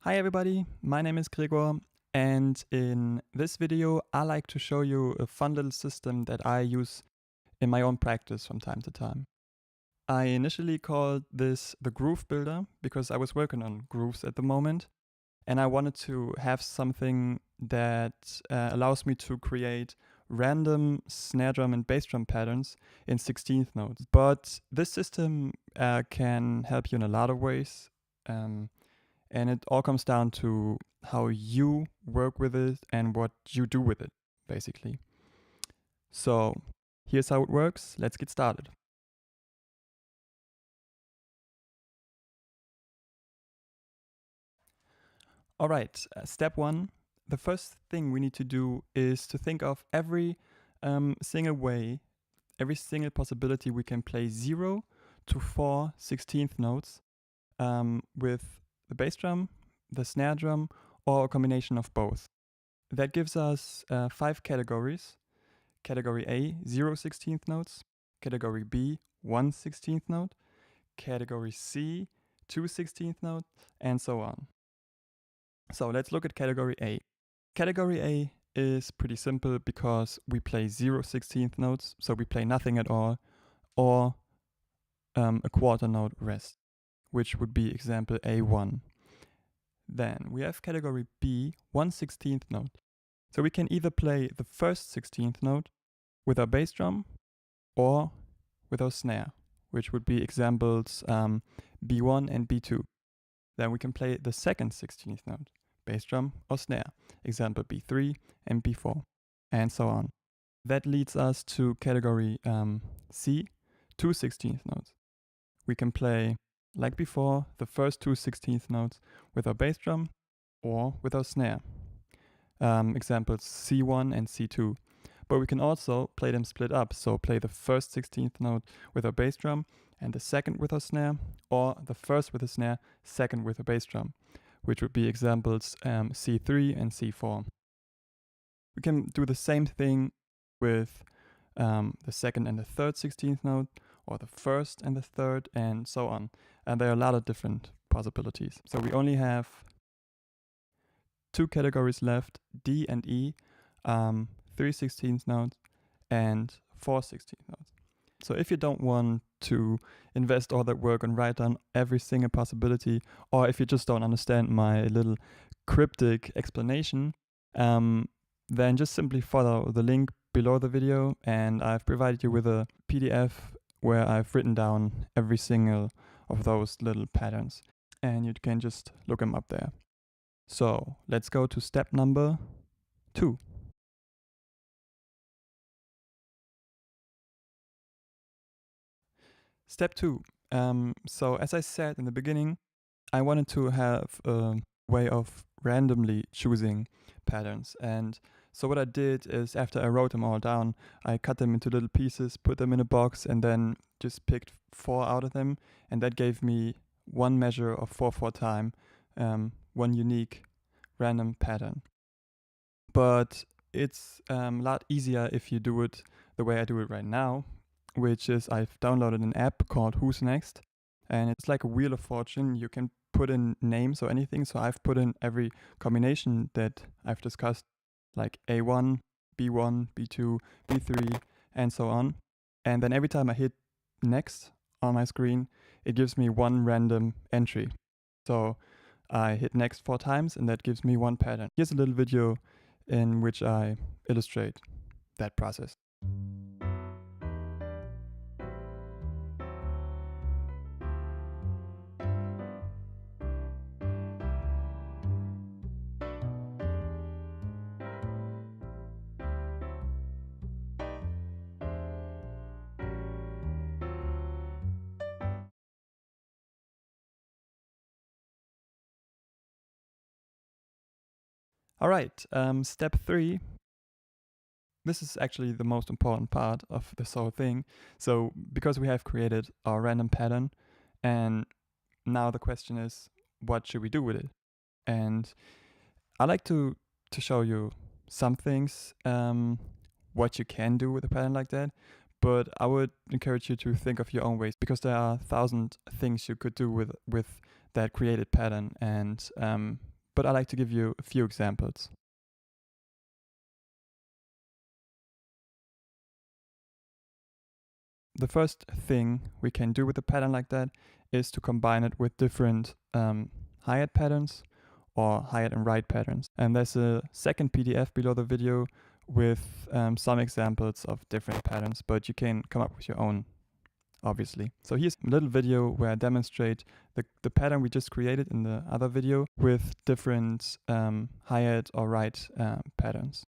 Hi everybody, my name is Gregor, and in this video I like to show you a fun little system that I use in my own practice from time to time. I initially called this the Groovebuilder because I was working on grooves at the moment, and I wanted to have something that allows me to create random snare drum and bass drum patterns in 16th notes. But this system can help you in a lot of ways. And it all comes down to how you work with it and what you do with it, basically. So here's how it works. Let's get started. All right, step one. The first thing we need to do is to think of every single way, every single possibility we can play 0 to 4 16th notes with the bass drum, the snare drum, or a combination of both. That gives us 5 categories. Category A, 0 16th notes. Category B, 1 16th note. Category C, 2 16th notes, and so on. So let's look at category A. Category A is pretty simple because we play 0 16th notes, so we play nothing at all, or a quarter note rest, which would be example A1. Then we have category B, 1 16th note. So we can either play the first 16th note with our bass drum or with our snare, which would be examples B1 and B2. Then we can play the second 16th note, bass drum or snare, example B3 and B4, and so on. That leads us to category C, 2 16th notes. We can play, like before, the first 2 16th notes with our bass drum or with our snare, examples C1 and C2. But we can also play them split up, so play the first 16th note with our bass drum and the second with our snare, or the first with a snare, second with a bass drum, which would be examples C3 and C4. We can do the same thing with the second and the third 16th note, or the first and the third, and so on. And there are a lot of different possibilities. So we only have 2 categories left, D and E, 3 16th notes, and 4 16th notes. So if you don't want to invest all that work and write down every single possibility, or if you just don't understand my little cryptic explanation, then just simply follow the link below the video, and I've provided you with a PDF where I've written down every single of those little patterns, and you can just look them up there. So let's go to step number 2. Step 2. So as I said in the beginning, I wanted to have a way of randomly choosing patterns. And so what I did is, after I wrote them all down, I cut them into little pieces, put them in a box, and then just picked 4 out of them. And that gave me one measure of 4/4 time, one unique random pattern. But it's a lot easier if you do it the way I do it right now, which is I've downloaded an app called Who's Next, and it's like a Wheel of Fortune. You can put in names or anything, so I've put in every combination that I've discussed, like A1, B1, B2, B3, and so on. And then every time I hit next on my screen, it gives me one random entry. So I hit next 4 times, and that gives me one pattern. Here's a little video in which I illustrate that process. All right, step 3. This is actually the most important part of this whole thing. So because we have created our random pattern, and now the question is, what should we do with it? And I like to show you some things, what you can do with a pattern like that. But I would encourage you to think of your own ways, because there are 1,000 things you could do with that created pattern. And but I like to give you a few examples. The first thing we can do with a pattern like that is to combine it with different hi-hat patterns or hi-hat and ride patterns. And there's a second PDF below the video with some examples of different patterns, but you can come up with your own, obviously. So here's a little video where I demonstrate the pattern we just created in the other video with different hi-hat or ride patterns.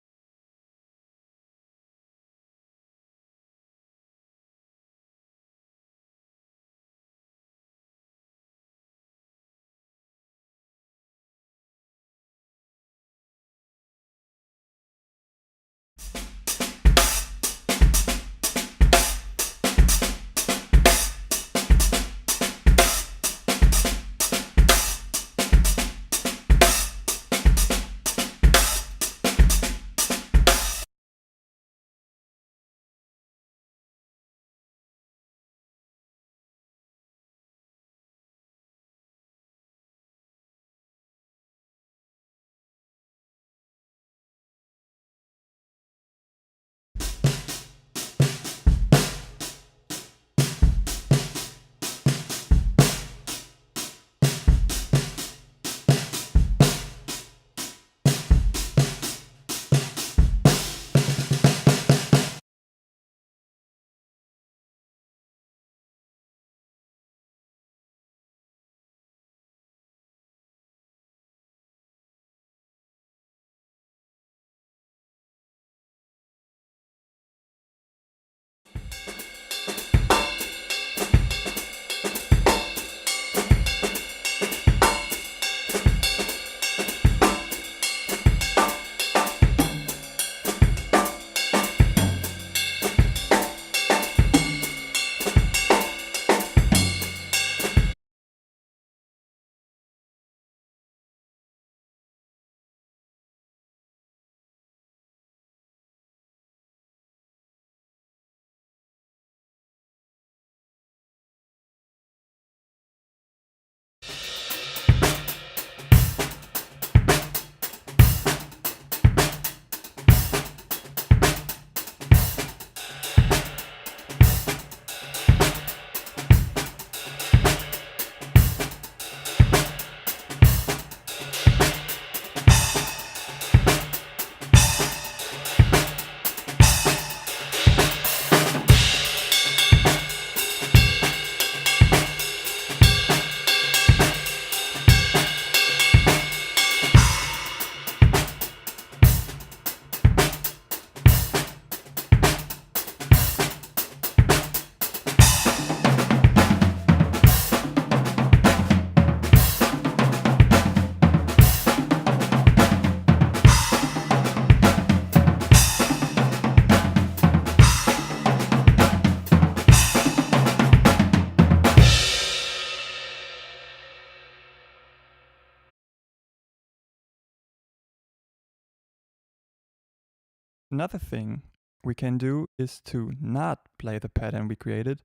Another thing we can do is to not play the pattern we created,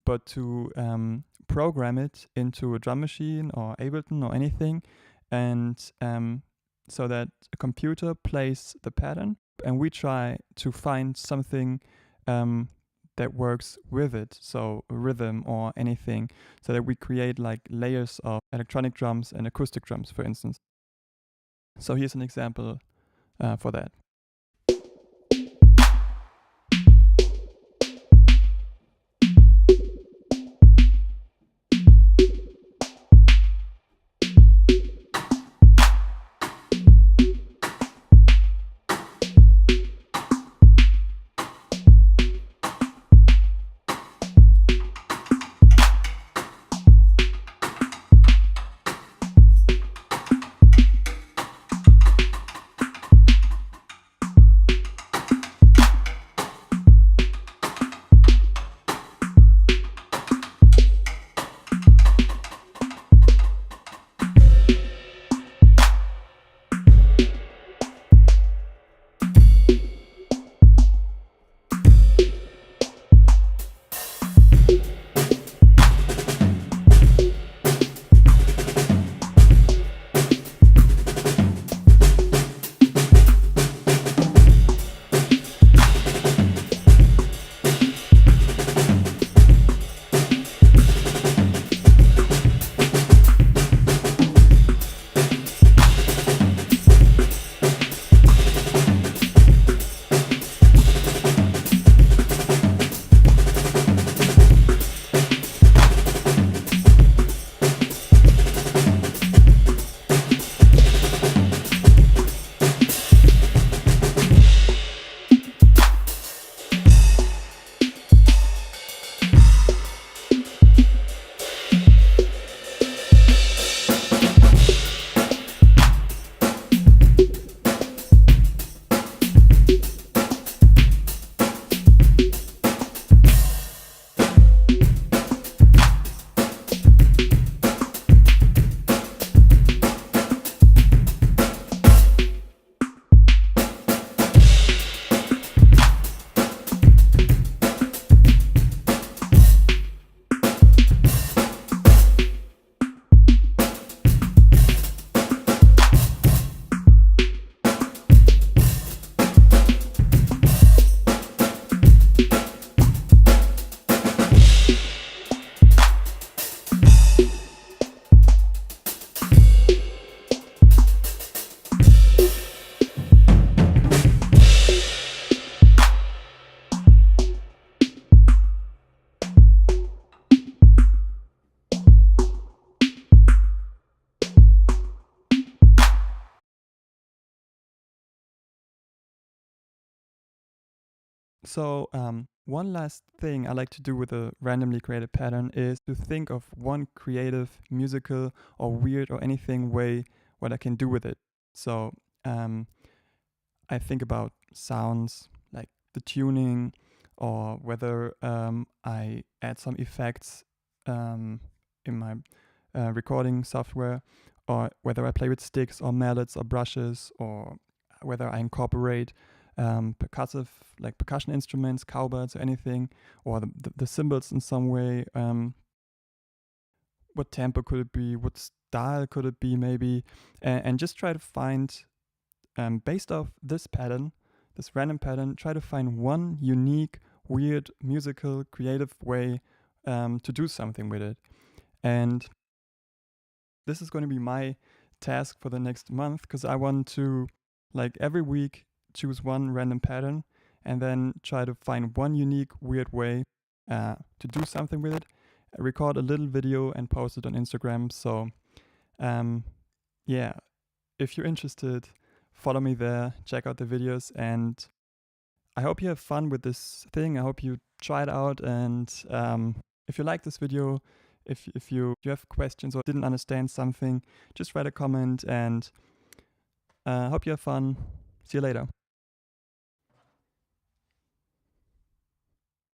but to program it into a drum machine or Ableton or anything, and so that a computer plays the pattern, and we try to find something that works with it, so a rhythm or anything, so that we create like layers of electronic drums and acoustic drums, for instance. So here's an example for that. So one last thing I like to do with a randomly created pattern is to think of one creative, musical, or weird or anything way what I can do with it. So I think about sounds like the tuning, or whether I add some effects in my recording software, or whether I play with sticks or mallets or brushes, or whether I incorporate percussive, like percussion instruments, cowbells or anything, or the cymbals in some way. What tempo could it be? What style could it be? Maybe, and just try to find, based off this pattern, this random pattern, try to find one unique, weird, musical, creative way to do something with it. And this is going to be my task for the next month, because I want to, like, every week choose one random pattern and then try to find one unique, weird way to do something with it, record a little video and post it on Instagram. So, yeah, if you're interested, follow me there, check out the videos, and I hope you have fun with this thing. I hope you try it out, and if you like this video, if you have questions or didn't understand something, just write a comment, and hope you have fun. See you later.